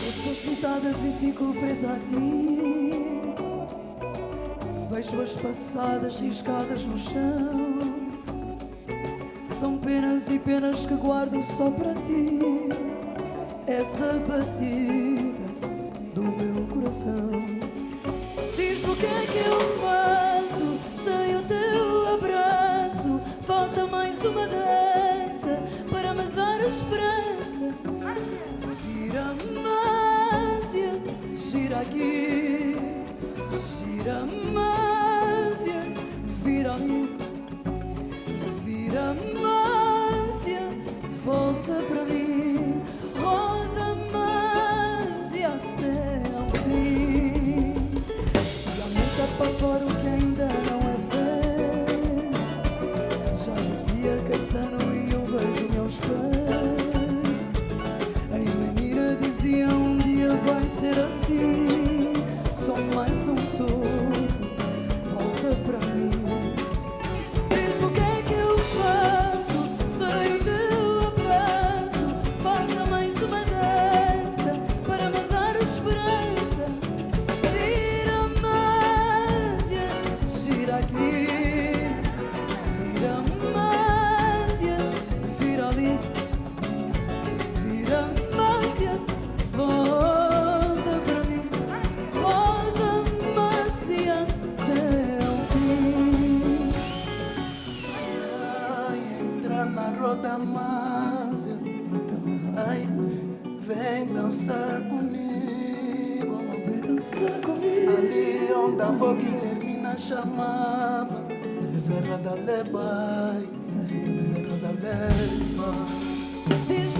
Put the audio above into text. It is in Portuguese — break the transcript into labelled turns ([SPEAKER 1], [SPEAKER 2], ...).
[SPEAKER 1] Ouço as risadas e fico presa a ti. Vejo as passadas riscadas no chão. São penas e penas que guardo só para ti. És a batida do meu coração. Diz-me o que é que eu faço sem o teu abraço. Falta mais uma dança para me dar a esperança. Gira-me, Ásia, gira aqui. Gira-me, Ásia, vira ali. Vira-me, Ásia, volta para mim. Roda-me, Ásia, até ao fim. E aumenta para fora o que ainda não é fé. Já dizia Caetano e eu vejo-me aos pés. Em Menira dizia um dia vai ser assim. Só mais um sopro, volta para mim. Diz-me o que é que eu faço sem o teu abraço. Falta mais uma dança para me dar a esperança. Gira-me, Ásia, gira aqui. Gira-me, Ásia, vira ali. Vira-me, Ásia, volta para mim. Volta-me, Ásia, até ao fim.
[SPEAKER 2] Ai, entra na roda, Másia. Ai, vem dançar comigo.
[SPEAKER 1] Vem dançar comigo.
[SPEAKER 2] Ali onde a avó Guilhermina chamava Serra da Lebai, Serra da Lebai.
[SPEAKER 1] Diz